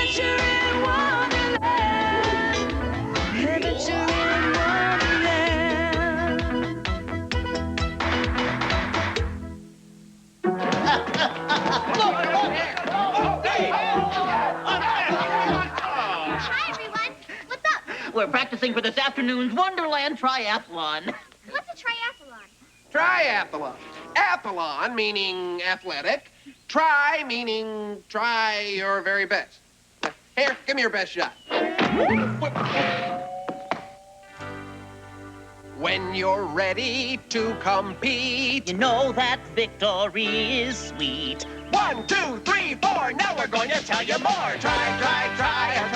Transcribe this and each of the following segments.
Adventure in Wonderland. Adventure in Hi, everyone. What's up? We're practicing for this afternoon's Wonderland Triathlon. What's a triathlon? Triathlon. Athlon meaning athletic. Try meaning try your very best. Here, give me your best shot. When you're ready to compete. You know that victory is sweet. 1, 2, 3, 4. Now we're going to tell you more. Try a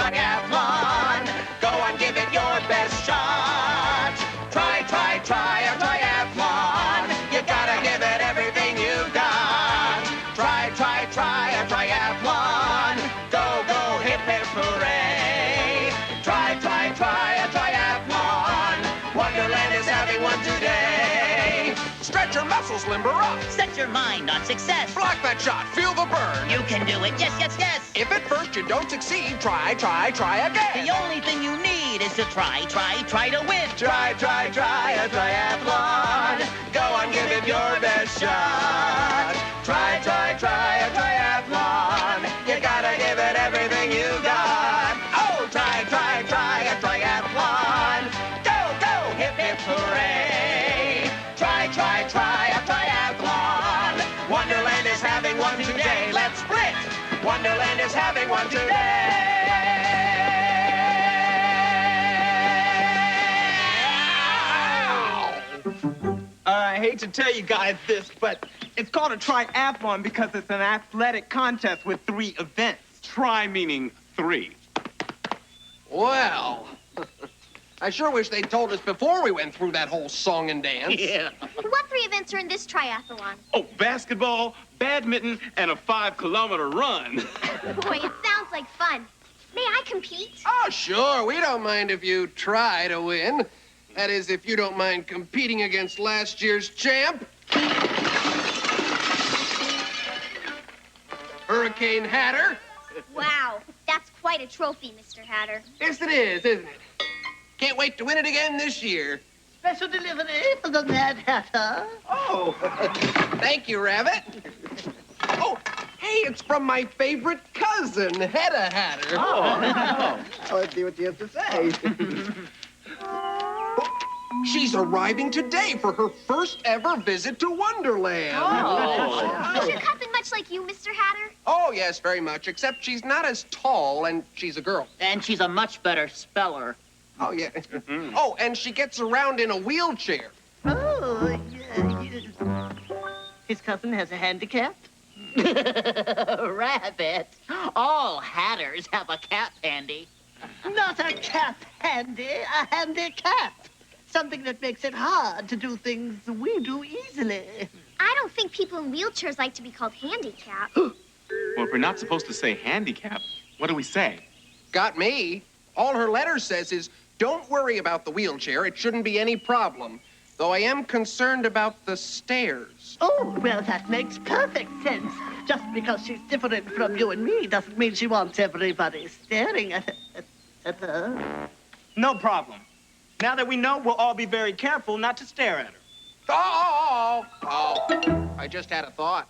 triathlon. Go on, give it your best shot. Try a triathlon. You gotta give it everything you got. Try a triathlon. Go, hip, hooray. Try a triathlon. Wonderland is having one today. Stretch your muscles, limber up. Set your mind on success. Block that shot, feel the burn. You can do it, yes. If at first you don't succeed, try again. The only thing you need is to try to win. Try a triathlon. Go on, give it your best shot. Try a triathlon. You gotta give it everything you got. Oh, try a triathlon. Go, hip, hooray. Try a triathlon. Wonderland is having one today. Let's sprint. Wonderland is having one today. I hate to tell you guys this, but it's called a triathlon because it's an athletic contest with 3 events. Try meaning 3. Well, I sure wish they'd told us before we went through that whole song and dance. Yeah. What 3 events are in this triathlon? Oh, basketball, badminton, and a 5-kilometer run. Boy, it sounds like fun. May I compete? Oh, sure. We don't mind if you try to win. That is, if you don't mind competing against last year's champ. Hurricane Hatter. Wow, that's quite a trophy, Mr. Hatter. Yes, it is, isn't it? Can't wait to win it again this year. Special delivery for the Mad Hatter. Oh, thank you, Rabbit. Oh, hey, it's from my favorite cousin, Hedda Hatter. Let's see what she has to say. She's arriving today for her first ever visit to Wonderland. Is your cousin much like you, Mr. Hatter? Oh, yes, very much, except she's not as tall, and she's a girl. And she's a much better speller. Oh, yeah. Oh, and she gets around in a wheelchair. Oh, yes. His cousin has a handicap? Rabbit. All hatters have a cap handy. Not a cap handy, a handicap. Something that makes it hard to do things we do easily. I don't think people in wheelchairs like to be called handicapped. Well, if we're not supposed to say handicap, what do we say? Got me. All her letter says is, don't worry about the wheelchair. It shouldn't be any problem. Though I am concerned about the stairs. Oh, well, that makes perfect sense. Just because she's different from you and me doesn't mean she wants everybody staring at her. No problem. Now that we know, we'll all be very careful not to stare at her. Oh, I just had a thought.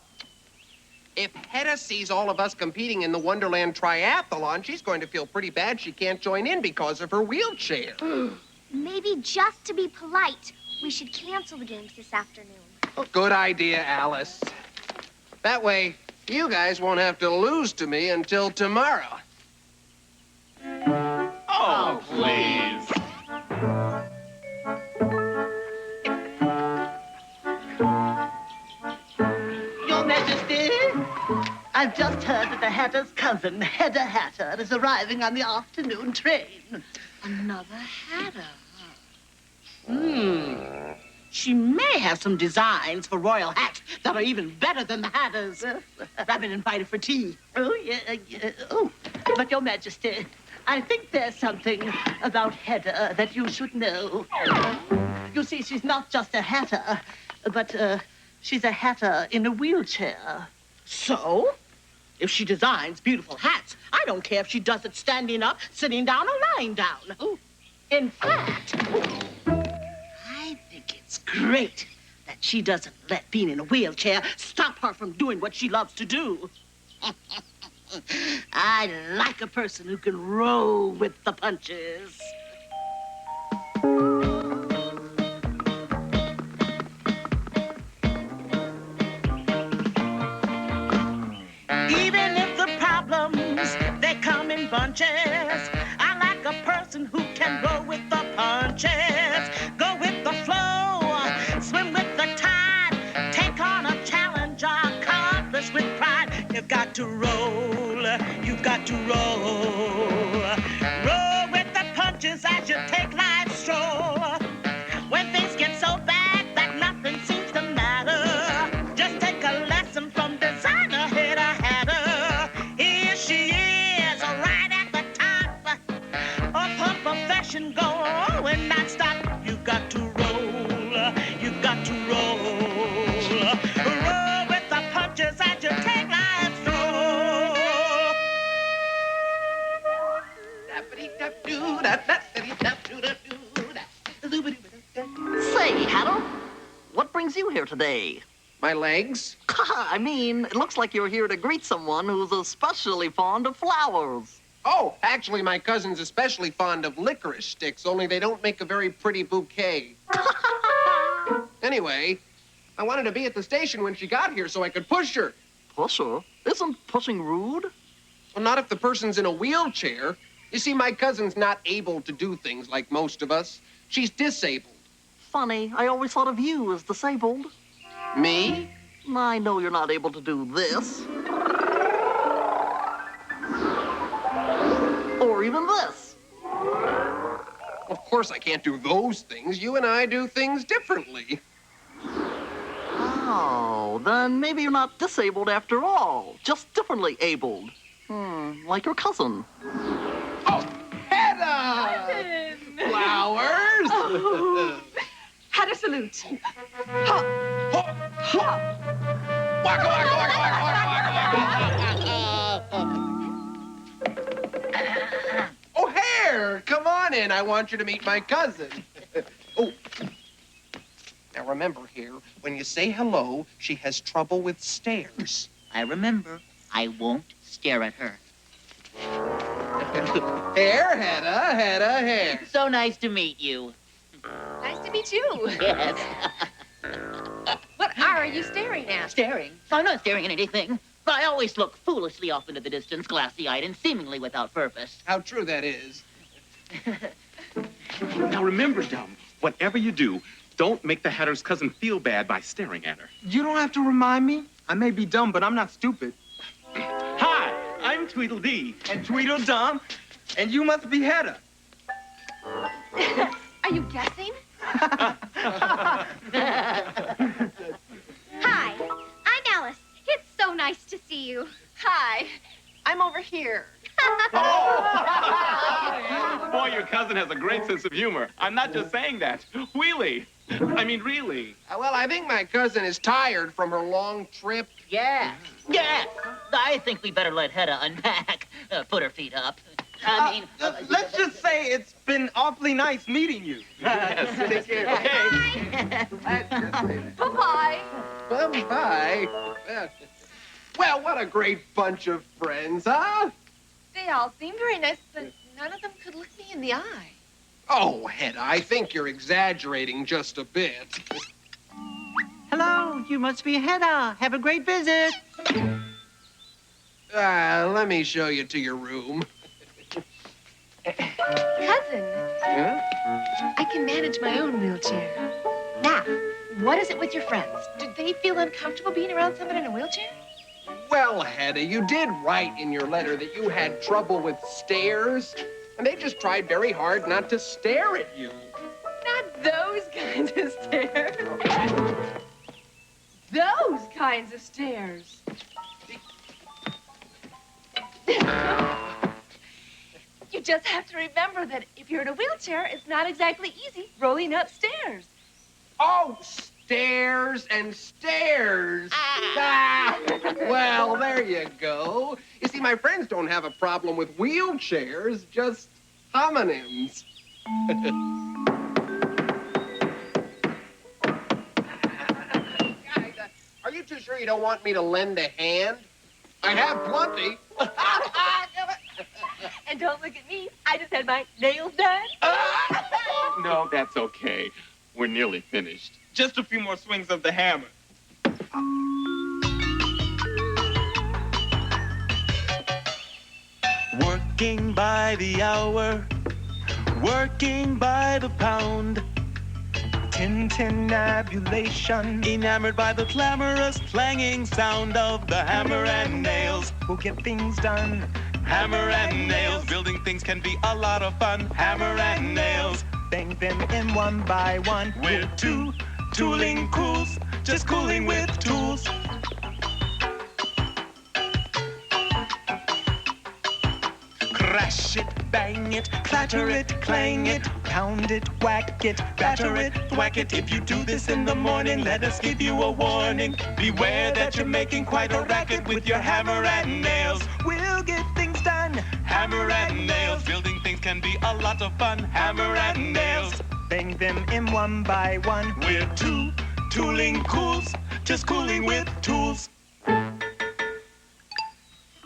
If Heta sees all of us competing in the Wonderland Triathlon, she's going to feel pretty bad she can't join in because of her wheelchair. Maybe just to be polite, we should cancel the games this afternoon. Good idea, Alice. That way, you guys won't have to lose to me until tomorrow. Oh, please. Your Majesty, I've just heard that the Hatter's cousin, Hedda Hatter, is arriving on the afternoon train. Another Hatter. She may have some designs for royal hats that are even better than the Hatter's. Rabbit invited for tea. Oh, yeah. Oh, but Your Majesty, I think there's something about Hedda that you should know. You see, she's not just a hatter, but she's a hatter in a wheelchair. So, if she designs beautiful hats, I I don't care if she does it standing up, sitting down, or lying down. Ooh. In fact, I think it's great that she doesn't let being in a wheelchair stop her from doing what she loves to do. I like a person who can roll with the punches. Even if the problems, they come in bunches, I like a person who can roll with the punches, go with the flow, swim with the tide, take on a challenge, accomplish with pride. You've got to roll, you've got to roll. Roll with the punches as you take life's stroll. When things get so bad that nothing seems to matter, just take a lesson from designer Hedda. Here she is, right at the top of her profession, going non-stop. You've got to roll, you've got to roll. Roll with the punches as you take life's stroll. Say, Hedda, what brings you here today? My legs? I mean, it looks like you're here to greet someone who's especially fond of flowers. Oh, actually, my cousin's especially fond of licorice sticks, only they don't make a very pretty bouquet. Anyway, I wanted to be at the station when she got here so I could push her. Push her? Isn't pushing rude? Well, not if the person's in a wheelchair. You see, my cousin's not able to do things like most of us. She's disabled. Funny, I always thought of you as disabled. Me? I know you're not able to do this. Or even this. Of course I can't do those things. You and I do things differently. Oh, then maybe you're not disabled after all. Just differently abled. Like your cousin. Oh, Hedda! Flowers! Oh. Had a salute. Ha! Waka, waka, waka, waka, waka, waka. Oh, Hare, come on in. I want you to meet my cousin. Oh. Now remember, Hare, when you say hello, she has trouble with stairs. I remember. I won't stare at her. Hare, Hedda, Hedda, Hare. So nice to meet you. Nice to meet you. Yes. What are you staring at? Staring? I'm not staring at anything. But I always look foolishly off into the distance, glassy-eyed and seemingly without purpose. How true that is. Now remember, Dumb, whatever you do, don't make the Hatter's cousin feel bad by staring at her. You don't have to remind me. I may be dumb, but I'm not stupid. Hi, I'm Tweedledee. And Tweedledum, and you must be Hedda. Are you guessing? Hi, I'm Alice. It's so nice to see you. Hi, I'm over here. Boy, your cousin has a great sense of humor. I'm not just saying that. Wheelie. I mean, really. Well, I think my cousin is tired from her long trip. Yeah. Yeah. I think we better let Hedda unpack. Put her feet up. I mean... Let's just say it's been awfully nice meeting you. Yes. Take care. Okay. Bye-bye. Bye. Well, what a great bunch of friends, huh? They all seem very nice, but none of them could look me in the eye. Oh, Hedda, I think you're exaggerating just a bit. Hello, you must be Hedda. Have a great visit. Let me show you to your room. Cousin, Huh? I can manage my own wheelchair. Now, what is it with your friends? Do they feel uncomfortable being around someone in a wheelchair? Well, Hedda, you did write in your letter that you had trouble with stairs, and they just tried very hard not to stare at you. Not those kinds of stairs. Those kinds of stairs. You just have to remember that if you're in a wheelchair, it's not exactly easy rolling upstairs. Oh, stairs and stairs. Well, there you go. You see, my friends don't have a problem with wheelchairs, just homonyms. Guys, are you too sure you don't want me to lend a hand? I have plenty. And don't look at me. I just had my nails done. No, that's okay. We're nearly finished. Just a few more swings of the hammer. Working by the hour, working by the pound. Tintinnabulation, enamored by the clamorous clanging sound of the hammer and nails. We'll get things done. Hammer and nails, building things can be a lot of fun. Hammer and nails, bang them in one by one. We're two tooling cools, just cooling with tools. Crash it, bang it, clatter it, clang it, pound it, whack it, batter it, thwack it. If you do this in the morning, let us give you a warning. Beware that you're making quite a racket with your hammer and nails. We'll get things done. Hammer and nails, building things can be a lot of fun. Hammer and nails, bang them in one by one. We're two tooling cools, just cooling with tools.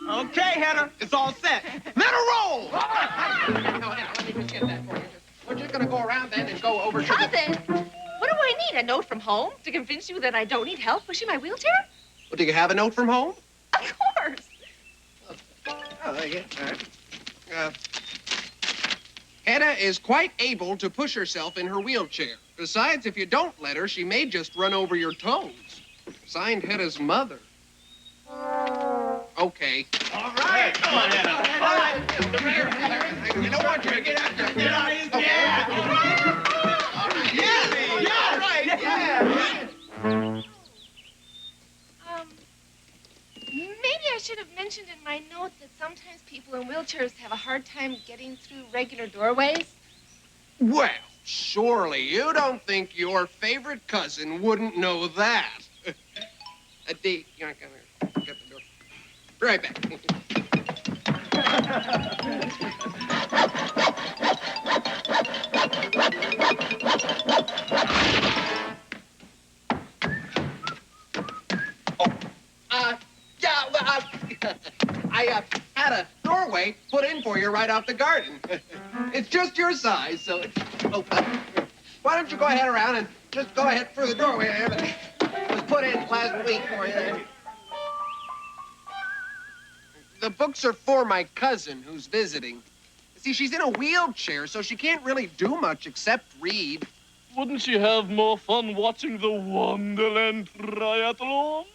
Okay, Hedda, it's all set. Let her roll! No, Hannah, let me just get that for you. We're just gonna go around then and go over to the... Cousin, what do I need? A note from home to convince you that I don't need help pushing my wheelchair? Well, do you have a note from home? Of course. Oh, there you go. All right. Hedda is quite able to push herself in her wheelchair. Besides, if you don't let her, she may just run over your toes. Signed, Hedda's mother. Okay. All right. Come on, Hedda. All right. You don't want you to get out there. Get out of his Okay. Yeah, right. Yeah. Maybe I should have mentioned in my note that sometimes people in wheelchairs have a hard time getting through regular doorways. Well, surely you don't think your favorite cousin wouldn't know that. Dee, you're not gonna get the door. Be right back. I had a doorway put in for you right out the garden. It's just your size, so it's... Oh, why don't you go ahead around and just go ahead through the doorway there that was put in last week for you. The books are for my cousin who's visiting. See, she's in a wheelchair, so she can't really do much except read. Wouldn't she have more fun watching the Wonderland Triathlon?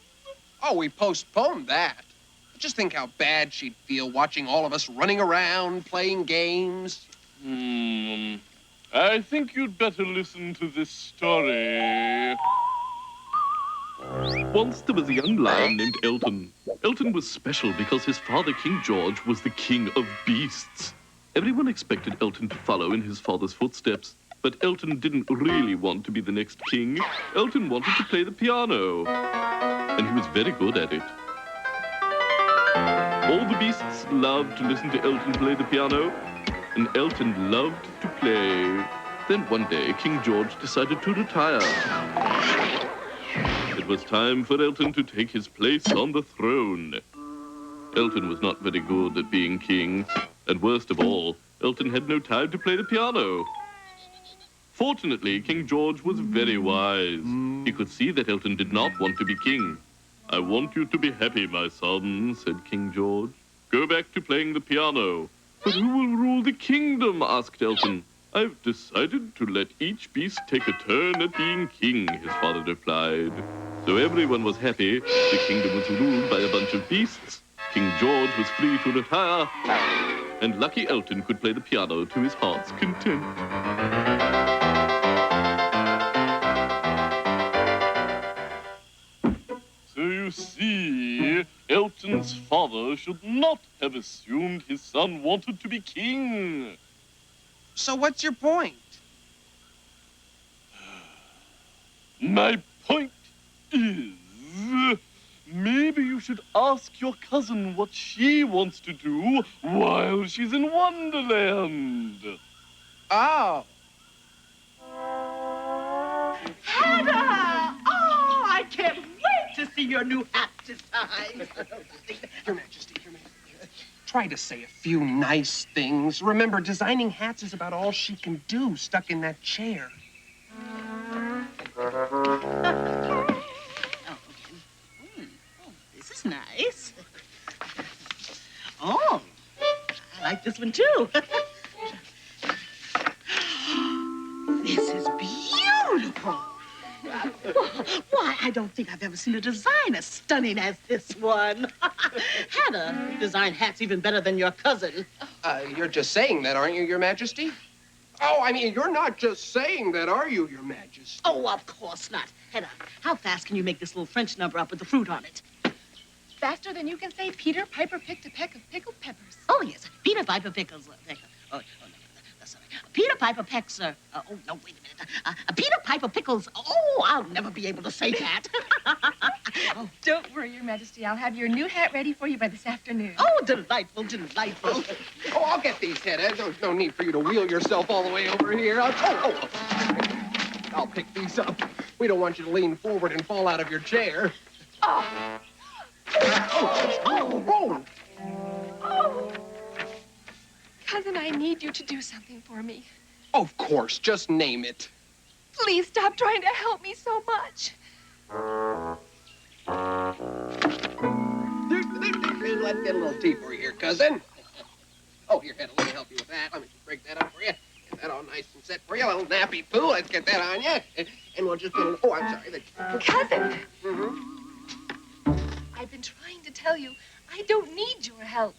Oh, we postponed that. Just think how bad she'd feel watching all of us running around, playing games. I think you'd better listen to this story. Once there was a young lion named Elton. Elton was special because his father, King George, was the king of beasts. Everyone expected Elton to follow in his father's footsteps, but Elton didn't really want to be the next king. Elton wanted to play the piano, and he was very good at it. All the beasts loved to listen to Elton play the piano, and Elton loved to play. Then one day, King George decided to retire. It was time for Elton to take his place on the throne. Elton was not very good at being king, and worst of all, Elton had no time to play the piano. Fortunately, King George was very wise. He could see that Elton did not want to be king. "I want you to be happy, my son," said King George. "Go back to playing the piano." "But who will rule the kingdom?" asked Elton. "I've decided to let each beast take a turn at being king," his father replied. So everyone was happy. The kingdom was ruled by a bunch of beasts. King George was free to retire, and lucky Elton could play the piano to his heart's content. So you see, Elton's father should not have assumed his son wanted to be king. So what's your point? My point is, maybe you should ask your cousin what she wants to do while she's in Wonderland. Oh. Hedda! Oh, I can't wait to see your new hat design. Your Majesty, Your Majesty. Try to say a few nice things. Remember, designing hats is about all she can do, stuck in that chair. This is nice. Oh, I like this one too. This is beautiful. Why, I don't think I've ever seen a design as stunning as this one. Hannah designed hats even better than your cousin. You're just saying that, aren't you, Your Majesty? Oh, I mean, you're not just saying that, are you, Your Majesty? Oh, of course not. Hannah, how fast can you make this little French number up with the fruit on it? Faster than you can say Peter Piper picked a peck of pickled peppers. Oh, yes. Peter Piper pickles. Oh, no, sorry. Peter Piper pecks. Oh, no, wait a minute. Peter Piper pickles. Oh, I'll never be able to say that. Oh, don't worry, Your Majesty. I'll have your new hat ready for you by this afternoon. Oh, delightful, delightful. Oh, I'll get these, Hedda. There's no need for you to wheel yourself all the way over here. I'll pick these up. We don't want you to lean forward and fall out of your chair. Oh. Cousin, I need you to do something for me. Of course, just name it. Please stop trying to help me so much. Let's get a little tea for you here, cousin. Oh, here, Hedda, let me help you with that. Let me just break that up for you. Get that all nice and set for you. A little nappy poo. Let's get that on you. And we'll just put a little... Oh, I'm sorry. Cousin! Mm-hmm. I've been trying to tell you, I don't need your help.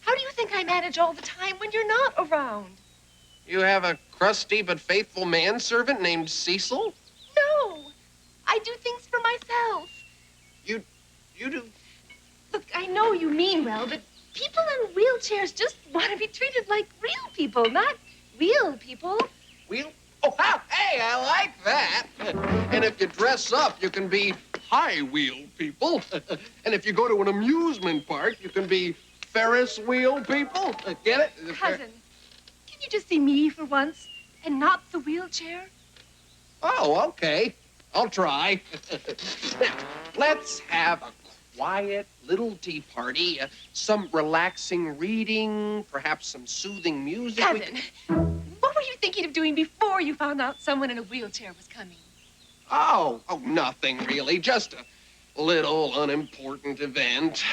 How do you think I manage all the time when you're not around? You have a crusty but faithful manservant named Cecil? No, I do things for myself. You do? Look, I know you mean well, but people in wheelchairs just want to be treated like real people, not wheel people. Wheel? Oh, hey, I like that. And if you dress up, you can be high wheel people. And if you go to an amusement park, you can be Ferris wheel people. Get it? Cousin, can you just see me for once and not the wheelchair? Oh, okay. I'll try. Now, let's have a quiet little tea party, some relaxing reading, perhaps some soothing music. Cousin, what were you thinking of doing before you found out someone in a wheelchair was coming? Oh, nothing really. Just a little unimportant event.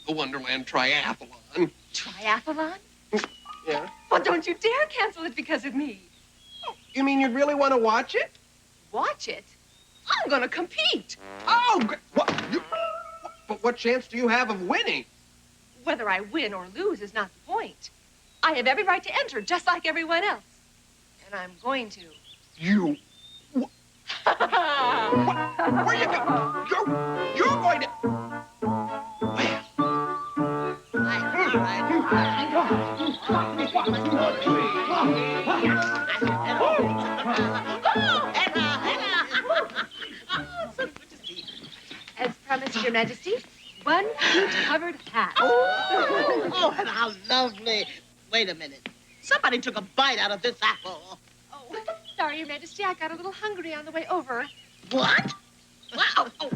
The Wonderland Triathlon. Triathlon? Yeah? Well, don't you dare cancel it because of me. Oh, you mean you'd really want to watch it? Watch it? I'm gonna compete. Oh, what? But what chance do you have of winning? Whether I win or lose is not the point. I have every right to enter, just like everyone else. And I'm going to. You? What? Where you go? You're going to... As promised, Your Majesty, one heat-covered hat. Oh, and how lovely. Wait a minute. Somebody took a bite out of this apple. Oh, sorry, Your Majesty. I got a little hungry on the way over. What? Wow. Oh,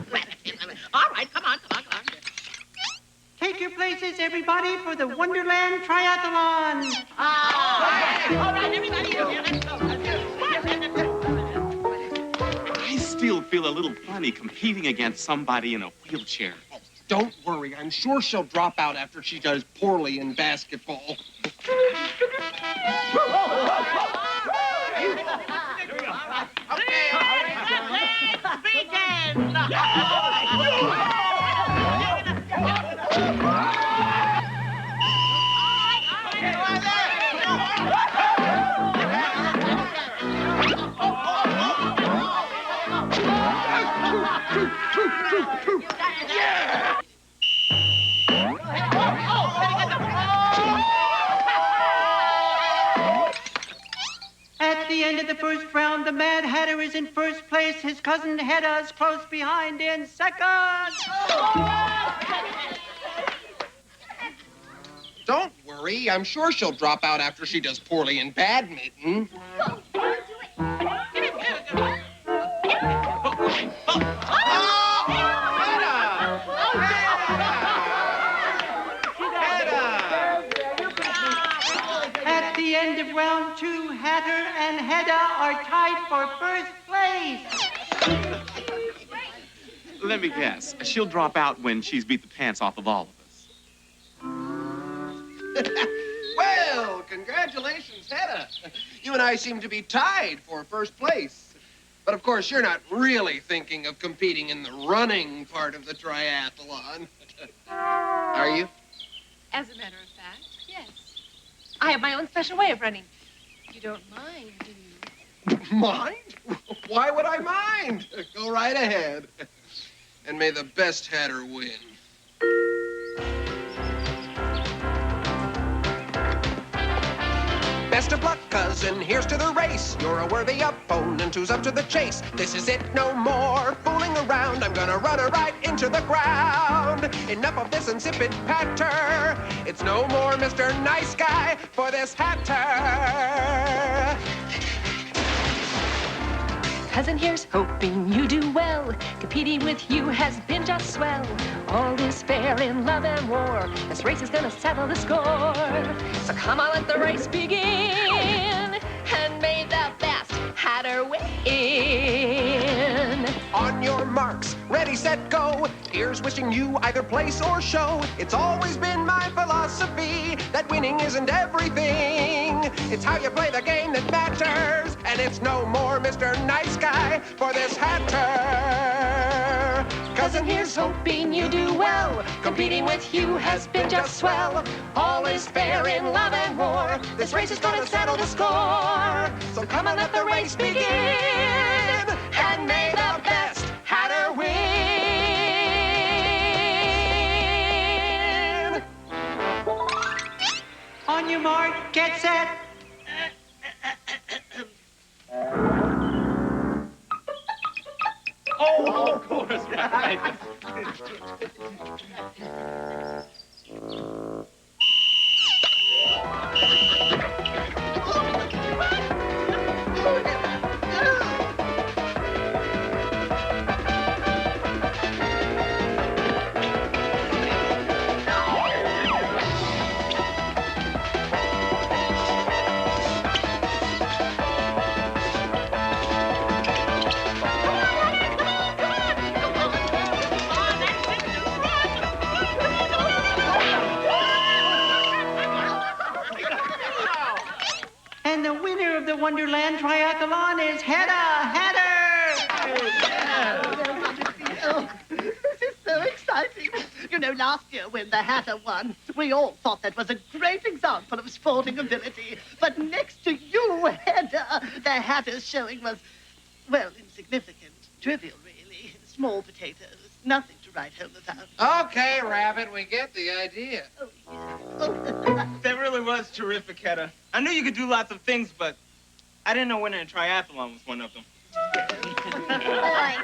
all right, come on. Take your places, everybody, for the Wonderland Triathlon. All right, everybody. I still feel a little funny competing against somebody in a wheelchair. Don't worry. I'm sure she'll drop out after she does poorly in basketball. At the end of the first round, the Mad Hatter is in first place. His cousin Hedda is close behind in second. Don't worry. I'm sure she'll drop out after she does poorly in badminton. At the end of round 2, Hatter and Hedda are tied for first place. Let me guess. She'll drop out when she's beat the pants off of all of us. Well, congratulations, Hedda. You and I seem to be tied for first place. But of course, you're not really thinking of competing in the running part of the triathlon. Are you? As a matter of fact, yes. I have my own special way of running. You don't mind, do you? Mind? Why would I mind? Go right ahead. And may the best Hatter win. Best of luck, cousin, here's to the race. You're a worthy opponent who's up to the chase. This is it, no more fooling around. I'm gonna run her right into the ground. Enough of this insipid patter. It's no more Mr. Nice Guy for this Hatter. Cousin here's hoping you do well. Competing with you has been just swell. All is fair in love and war. This race is gonna settle the score. So come on, let the race begin. And may the best Hatter win. On your marks, ready, set, go. Here's wishing you either place or show. It's always been my philosophy that winning isn't everything. It's how you play the game that matters. And it's no more Mr. Nice Guy for this Hatter. Cousin here's hoping you do well. Competing with you has been just swell. All is fair in love and war. This race is gonna settle the score. So come on, let the race begin. And may the best Hatter win. On your mark, get set. Oh, of course, right. And the winner of the Wonderland Triathlon is Hedda. Oh, this is so exciting. You know, last year when the Hatter won, we all thought that was a great example of sporting ability. But next to you, Hedda, the Hatter's showing was, well, insignificant, trivial, really. Small potatoes, nothing to write home about. Okay, Rabbit, we get the idea. That really was terrific, Hedda. I knew you could do lots of things, but I didn't know winning a triathlon was one of them. Boy,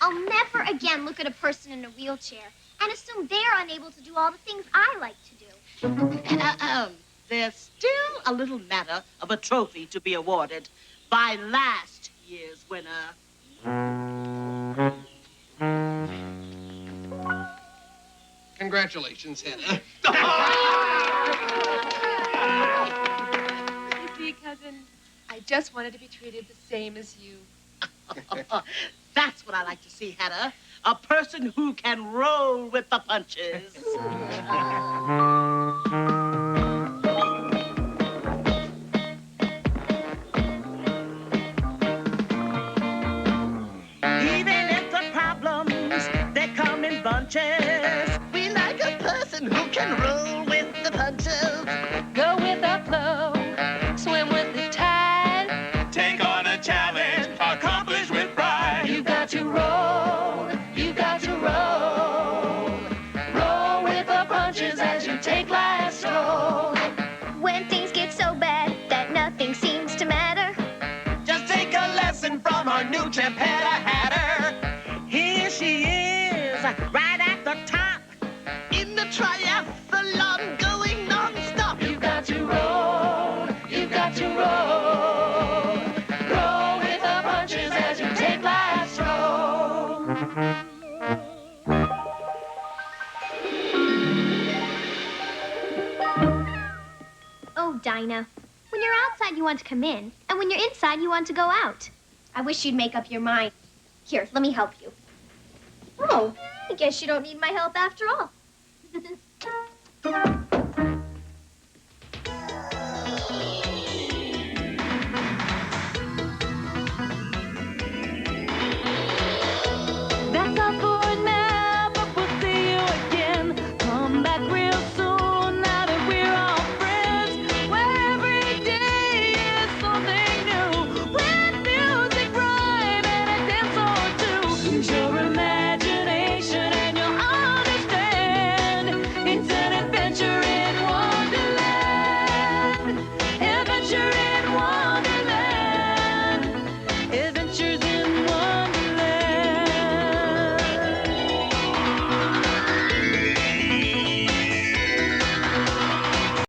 I'll never again look at a person in a wheelchair and assume they're unable to do all the things I like to do. There's still a little matter of a trophy to be awarded by last year's winner. Congratulations, Hedda. You see, cousin, I just wanted to be treated the same as you. That's what I like to see, Hedda. A person who can roll with the punches. Even if the problems, they come in bunches, we like a person who can roll with the punches. Go with the flow, swim with the tide. Take on a challenge, accomplish with pride. You got to roll, you got to roll. Roll with the punches as you take life's stroll. When things get so bad that nothing seems to matter, Just take a lesson step, Hedda had her. Here she is, right at the top. In the triathlon, going non-stop. You've got to roll, you've got to roll. Roll with the punches as you take life's roll. Oh, Dinah. When you're outside, you want to come in. And when you're inside, you want to go out. I wish you'd make up your mind. Here, let me help you. Oh, I guess you don't need my help after all.